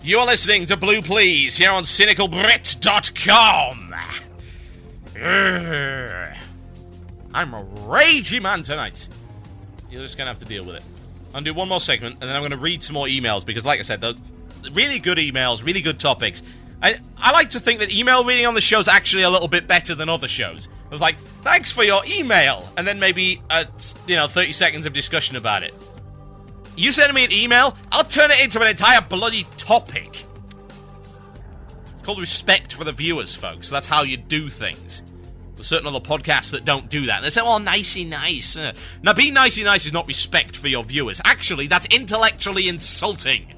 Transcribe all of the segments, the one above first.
You're listening to Blue Please here on cynicalbrit.com. I'm a ragey man tonight. You're just going to have to deal with it. I'll do one more segment, and then I'm going to read some more emails, because like I said, they're really good emails, really good topics. I like to think that email reading on the show is actually a little bit better than other shows. I was like, thanks for your email, and then maybe, 30 seconds of discussion about it. You send me an email, I'll turn it into an entire bloody topic. It's called respect for the viewers, folks. That's how you do things. There's certain other podcasts that don't do that. And they say, oh, nicey nice. Now, being nicey nice is not respect for your viewers. Actually, that's intellectually insulting.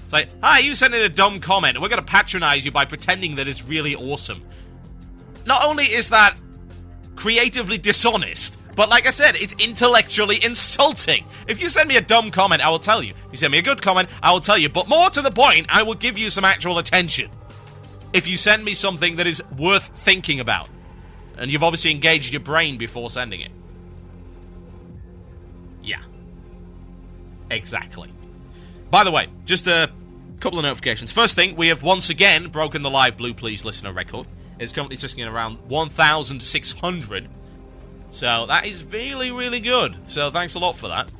It's like, hi, you sent in a dumb comment, and we're going to patronize you by pretending that it's really awesome. Not only is that creatively dishonest, but like I said, it's intellectually insulting. If you send me a dumb comment, I will tell you. If you send me a good comment, I will tell you. But more to the point, I will give you some actual attention. If you send me something that is worth thinking about. And you've obviously engaged your brain before sending it. Yeah. Exactly. By the way, just a couple of notifications. First thing, we have once again broken the live Blue Please listener record. It's currently sitting at around 1,600. So that is really, really good. So thanks a lot for that.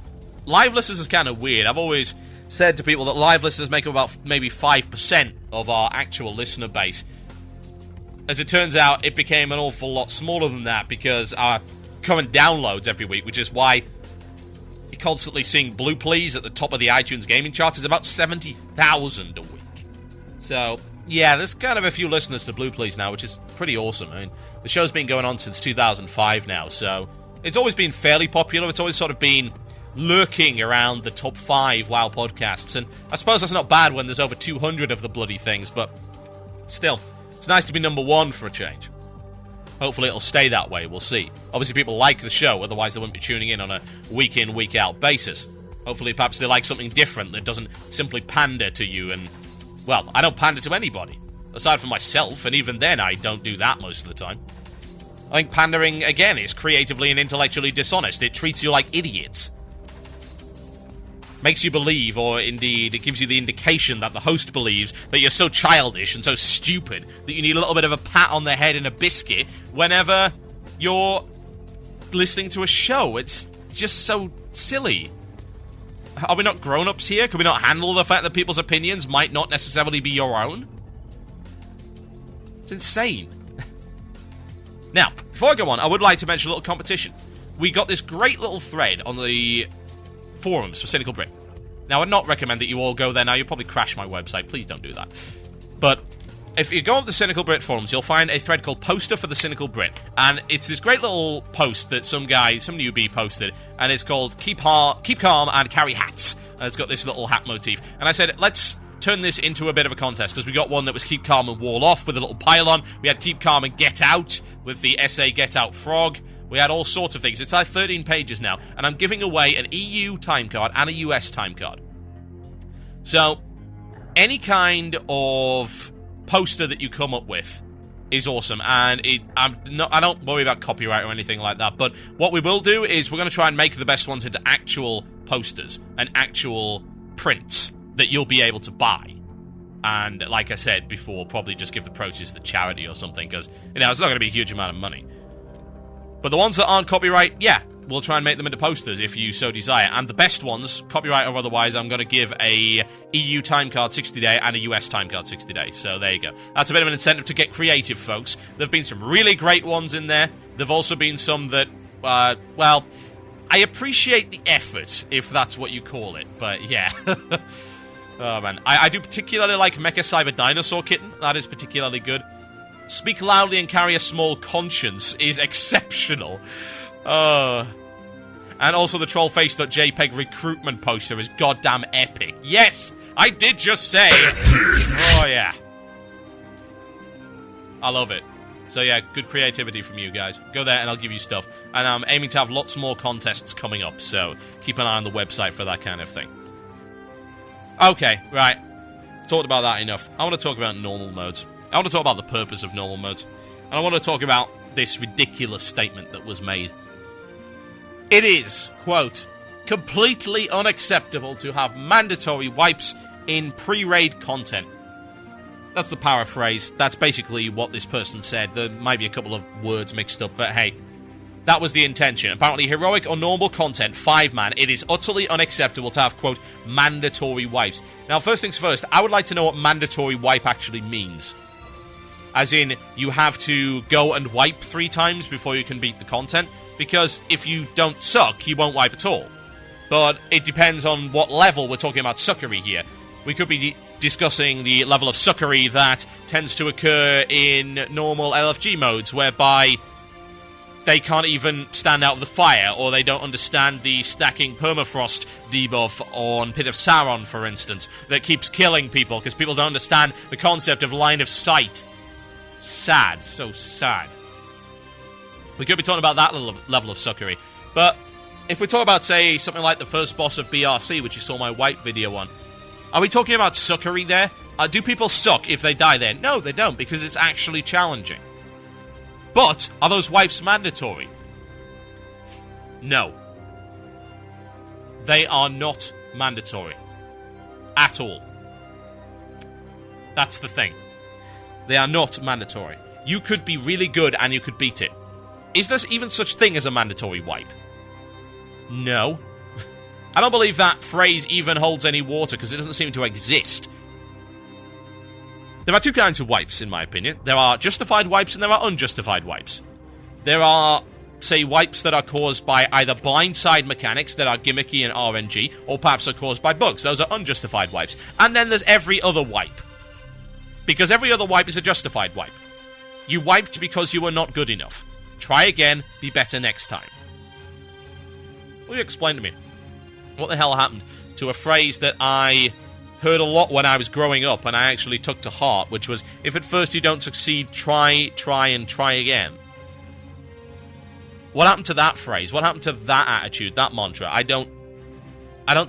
Live listeners is kind of weird. I've always said to people that live listeners make up about maybe 5% of our actual listener base. As it turns out, it became an awful lot smaller than that because our current downloads every week, which is why you're constantly seeing Blue Please at the top of the iTunes gaming chart, is about 70,000 a week. So, yeah, there's kind of a few listeners to Blue Please now, which is pretty awesome. I mean, the show's been going on since 2005 now, so it's always been fairly popular. It's always sort of been lurking around the top 5 WoW podcasts, and I suppose that's not bad when there's over 200 of the bloody things, but still, it's nice to be number 1 for a change. Hopefully it'll stay that way, we'll see. Obviously people like the show, otherwise they wouldn't be tuning in on a week-in, week-out basis. Hopefully perhaps they like something different that doesn't simply pander to you and, well, I don't pander to anybody. Aside from myself, and even then I don't do that most of the time. I think pandering, again, is creatively and intellectually dishonest. It treats you like idiots. Makes you believe, or indeed it gives you the indication that the host believes that you're so childish and so stupid that you need a little bit of a pat on the head and a biscuit whenever you're listening to a show. It's just so silly. Are we not grown-ups here? Can we not handle the fact that people's opinions might not necessarily be your own? It's insane. Now, before I go on, I would like to mention a little competition. We got this great little thread on the forums for Cynical Brit. Now, I'd not recommend that you all go there now. You'll probably crash my website. Please don't do that. But if you go on the Cynical Brit forums, you'll find a thread called Poster for the Cynical Brit. And it's this great little post that some newbie posted. And it's called Keep Calm and Carry Hats. And it's got this little hat motif. And I said, let's turn this into a bit of a contest, because we got one that was Keep Calm and Wall Off with a little pylon. We had Keep Calm and Get Out with the essay Get Out Frog. We had all sorts of things. It's like 13 pages now, and I'm giving away an EU time card and a US time card. So, any kind of poster that you come up with is awesome, and I don't worry about copyright or anything like that, but what we will do is we're going to try and make the best ones into actual posters and actual prints that you'll be able to buy. And like I said before, probably just give the proceeds to charity or something, because, it's not going to be a huge amount of money. But the ones that aren't copyright, yeah, we'll try and make them into posters if you so desire. And the best ones, copyright or otherwise, I'm going to give a EU time card 60-day and a US time card 60-day. So there you go. That's a bit of an incentive to get creative, folks. There have been some really great ones in there. There have also been some that, I appreciate the effort, if that's what you call it. But yeah. Oh, man. I do particularly like Mecha Cyber Dinosaur Kitten. That is particularly good. Speak Loudly and Carry a Small Conscience is exceptional. And also the Trollface.jpg recruitment poster is goddamn epic. Yes! I did just say... Oh, yeah. I love it. So, yeah, good creativity from you guys. Go there and I'll give you stuff. And I'm aiming to have lots more contests coming up, so keep an eye on the website for that kind of thing. Okay, right. Talked about that enough. I want to talk about normal modes. I want to talk about the purpose of normal modes. And I want to talk about this ridiculous statement that was made. It is, quote, completely unacceptable to have mandatory wipes in pre-raid content. That's the paraphrase. That's basically what this person said. There might be a couple of words mixed up, but hey, that was the intention. Apparently, heroic or normal content, 5-man, it is utterly unacceptable to have, quote, mandatory wipes. Now, first things first, I would like to know what mandatory wipe actually means. As in, you have to go and wipe 3 times before you can beat the content, because if you don't suck, you won't wipe at all. But it depends on what level we're talking about suckery here. We could be discussing the level of suckery that tends to occur in normal LFG modes, whereby they can't even stand out of the fire, or they don't understand the stacking permafrost debuff on Pit of Sauron, for instance, that keeps killing people because people don't understand the concept of line of sight. Sad. So sad. We could be talking about that level of suckery. But if we talk about, say, something like the first boss of BRC, which you saw my wipe video on, are we talking about suckery there? Do people suck if they die there? No, they don't, because it's actually challenging. But, are those wipes mandatory? No. They are not mandatory. At all. That's the thing. They are not mandatory. You could be really good and you could beat it. Is there even such thing as a mandatory wipe? No. I don't believe that phrase even holds any water, because it doesn't seem to exist. There are 2 kinds of wipes, in my opinion. There are justified wipes and there are unjustified wipes. There are, say, wipes that are caused by either blindside mechanics that are gimmicky and RNG, or perhaps are caused by bugs. Those are unjustified wipes. And then there's every other wipe. Because every other wipe is a justified wipe. You wiped because you were not good enough. Try again, be better next time. Will you explain to me what the hell happened to a phrase that I heard a lot when I was growing up and I actually took to heart, which was, if at first you don't succeed, try, and try again. What happened to that phrase? What happened to that attitude, that mantra? I don't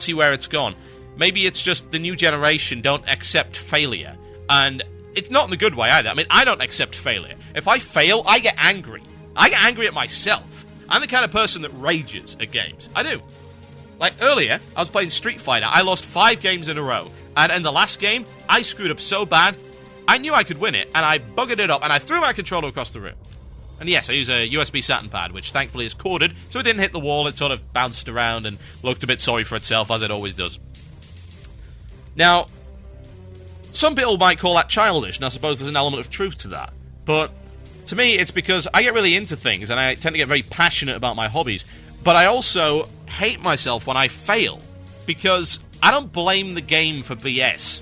see where it's gone. Maybe it's just the new generation don't accept failure. And it's not in the good way either. I mean, I don't accept failure. If I fail, I get angry. I get angry at myself. I'm the kind of person that rages at games. I do. Like, earlier, I was playing Street Fighter. I lost 5 games in a row. And in the last game, I screwed up so bad, I knew I could win it, and I buggered it up, and I threw my controller across the room. And yes, I use a USB Saturn pad, which thankfully is corded, so it didn't hit the wall. It sort of bounced around and looked a bit sorry for itself, as it always does. Now, some people might call that childish, and I suppose there's an element of truth to that. But to me, it's because I get really into things, and I tend to get very passionate about my hobbies. But I also hate myself when I fail, because I don't blame the game for BS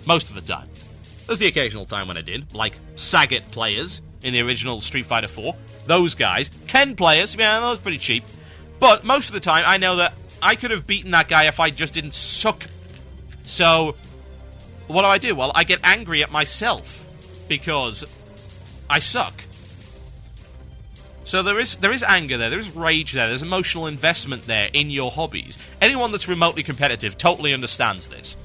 most of the time. There's the occasional time when I did, like Sagat players in the original Street Fighter 4. Those guys. Ken players, yeah, that was pretty cheap. But most of the time, I know that I could have beaten that guy if I just didn't suck. So, what do? Well, I get angry at myself because I suck. So there is anger there is rage there's emotional investment there in your hobbies. Anyone that's remotely competitive totally understands this.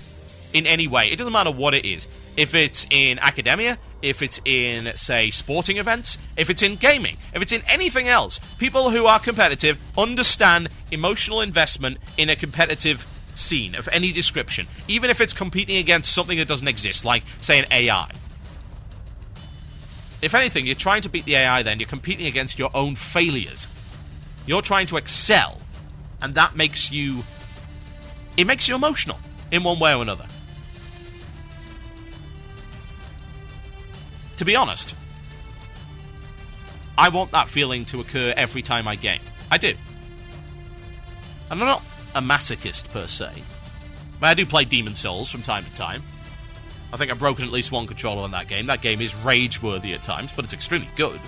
In any way. It doesn't matter what it is. If it's in academia, if it's in, say, sporting events, if it's in gaming, if it's in anything else, people who are competitive understand emotional investment in a competitive scene of any description, even if it's competing against something that doesn't exist, like, say, an AI. If anything, you're trying to beat the AI then, you're competing against your own failures. You're trying to excel, and that makes you... it makes you emotional, in one way or another. To be honest, I want that feeling to occur every time I game. I do. And I'm not a masochist, per se. But I do play Demon's Souls from time to time. I think I've broken at least one controller in that game. That game is rage-worthy at times, but it's extremely good.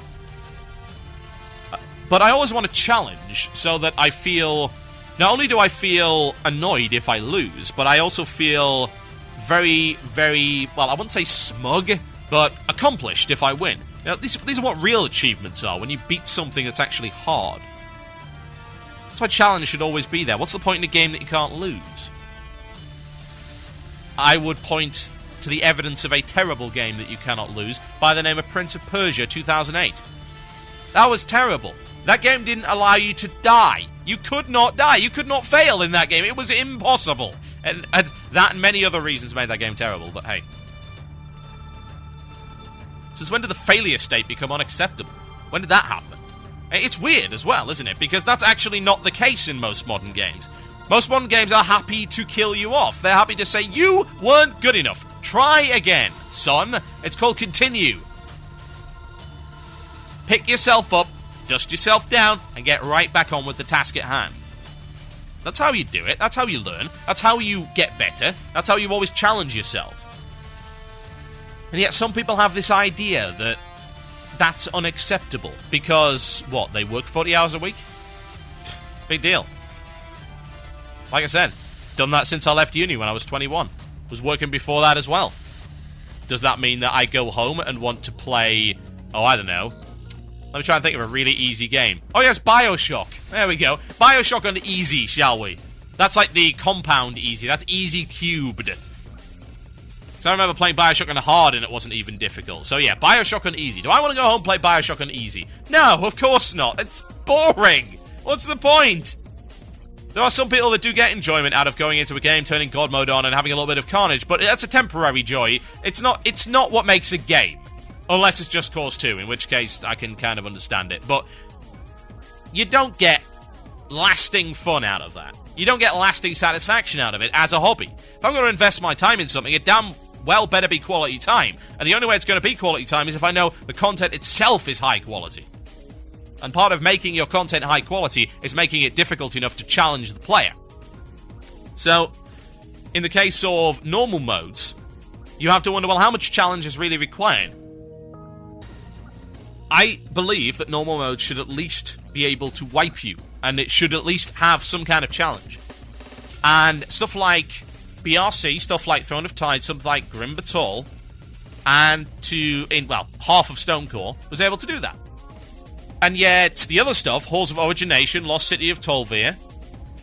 But I always want a challenge so that I feel... not only do I feel annoyed if I lose, but I also feel very, very... well, I wouldn't say smug, but accomplished if I win. Now, these are what real achievements are, when you beat something that's actually hard. That's why challenge should always be there. What's the point in a game that you can't lose? I would point to the evidence of a terrible game that you cannot lose by the name of Prince of Persia 2008. That was terrible. That game didn't allow you to die. You could not die. You could not fail in that game. It was impossible. And that and many other reasons made that game terrible, but hey. Since when did the failure state become unacceptable? When did that happen? It's weird as well, isn't it? Because that's actually not the case in most modern games. Most modern games are happy to kill you off. They're happy to say, you weren't good enough. Try again, son. It's called continue. Pick yourself up, dust yourself down, and get right back on with the task at hand. That's how you do it. That's how you learn. That's how you get better. That's how you always challenge yourself. And yet some people have this idea that that's unacceptable because, what, they work 40 hours a week? Big deal. Like I said, done that since I left uni when I was 21. Was working before that as well. Does that mean that I go home and want to play, oh, I don't know. Let me try and think of a really easy game. Oh yes, BioShock. There we go. BioShock on easy, shall we? That's like the compound easy. That's easy cubed. So I remember playing BioShock on hard and it wasn't even difficult. So yeah, BioShock on easy. Do I want to go home and play BioShock on easy? No, of course not. It's boring. What's the point? There are some people that do get enjoyment out of going into a game, turning God mode on and having a little bit of carnage, but that's a temporary joy. It's not what makes a game. Unless it's Just Cause 2, in which case I can kind of understand it. But you don't get lasting fun out of that. You don't get lasting satisfaction out of it as a hobby. If I'm going to invest my time in something, it damn well better be quality time. And the only way it's going to be quality time is if I know the content itself is high quality. And part of making your content high quality is making it difficult enough to challenge the player. So, in the case of normal modes, you have to wonder, well, how much challenge is really required? I believe that normal mode should at least be able to wipe you, and it should at least have some kind of challenge. And stuff like BRC, stuff like Throne of Tide, something like Grim Batal, and half of Stonecore was able to do that. And yet, the other stuff, Halls of Origination, Lost City of Tolvir,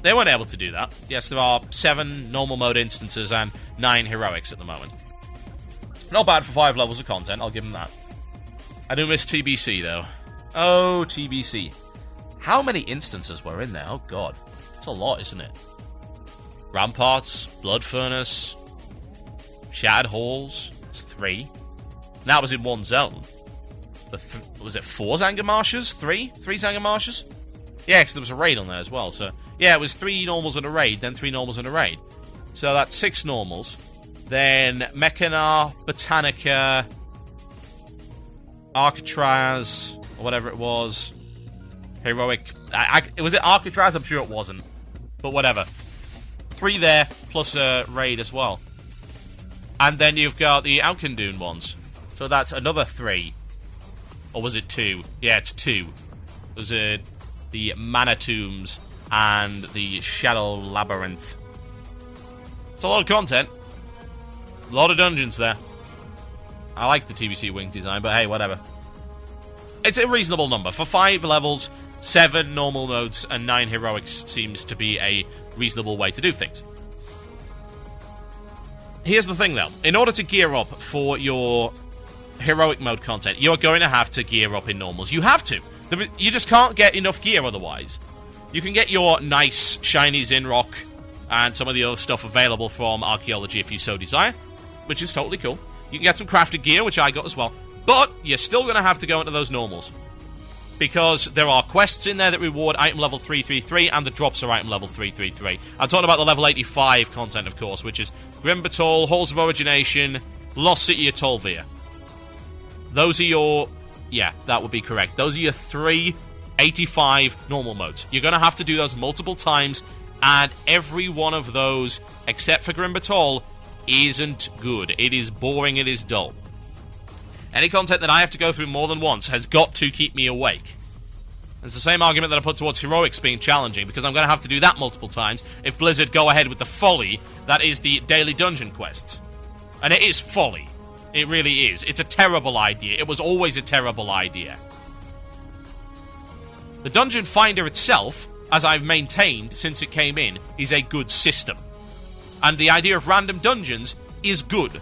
they weren't able to do that. Yes, there are 7 normal mode instances and 9 heroics at the moment. Not bad for 5 levels of content, I'll give them that. I do miss TBC, though. Oh, TBC. How many instances were in there? Oh, God. It's a lot, isn't it? Ramparts, Blood Furnace, Shattered Halls. It's 3. And that was in one zone. Was it 4 Zangarmarshs? 3? 3 Zangarmarshs? Yeah, because there was a raid on there as well. So, yeah, it was 3 normals and a raid, then 3 normals and a raid. So that's 6 normals. Then Mechana, Botanica, Arcatraz, or whatever it was. Heroic. Was it Arcatraz? I'm sure it wasn't. But whatever. 3 there, plus a raid as well. And then you've got the Alkandun ones. So that's another 3. Or was it 2? Yeah, it's 2. Those are the Mana Tombs and the Shadow Labyrinth. It's a lot of content. A lot of dungeons there. I like the TBC Wing design, but hey, whatever. It's a reasonable number. For 5 levels, 7 normal modes, and 9 heroics seems to be a reasonable way to do things. Here's the thing, though. In order to gear up for your heroic mode content, you're going to have to gear up in normals. You have to. You just can't get enough gear otherwise. You can get your nice, shiny Zinrock and some of the other stuff available from Archaeology if you so desire, which is totally cool. You can get some crafted gear, which I got as well. But you're still going to have to go into those normals. Because there are quests in there that reward item level 333, and the drops are item level 333. I'm talking about the level 85 content, of course, which is Grim Batal, Halls of Origination, Lost City of Tolvir. Those are your... Yeah, that would be correct. Those are your 3 85 normal modes. You're going to have to do those multiple times, and every one of those, except for Grim Batal, isn't good. It is boring, it is dull. Any content that I have to go through more than once has got to keep me awake. It's the same argument that I put towards heroics being challenging, because I'm going to have to do that multiple times if Blizzard go ahead with the folly that is the daily dungeon quests. And it is folly. It really is. It's a terrible idea. It was always a terrible idea. The Dungeon Finder itself, as I've maintained since it came in, is a good system. And the idea of random dungeons is good.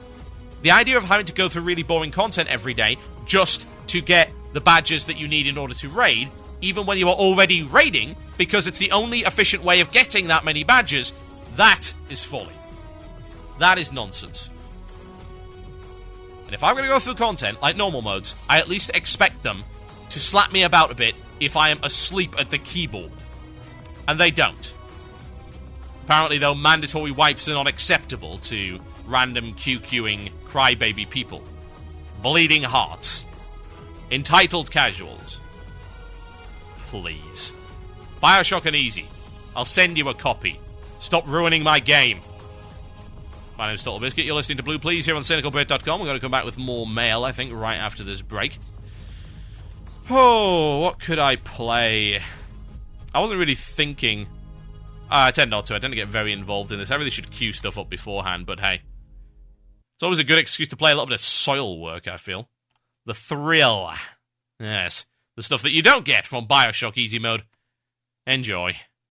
The idea of having to go through really boring content every day just to get the badges that you need in order to raid, even when you are already raiding, because it's the only efficient way of getting that many badges, that is folly. That is nonsense. And if I'm going to go through content like normal modes, I at least expect them to slap me about a bit if I am asleep at the keyboard. And they don't. Apparently, though, mandatory wipes are not acceptable to random QQing crybaby people. Bleeding hearts. Entitled casuals. Please. Bioshock and Easy. I'll send you a copy. Stop ruining my game. My name's Total Biscuit. You're listening to Blue Please here on CynicalBrit.com. We're going to come back with more mail, I think, right after this break. Oh, what could I play? I wasn't really thinking. I tend not to. I tend to get very involved in this. I really should queue stuff up beforehand, but hey. It's always a good excuse to play a little bit of soil work, I feel. The thrill. Yes. The stuff that you don't get from Bioshock Easy Mode. Enjoy.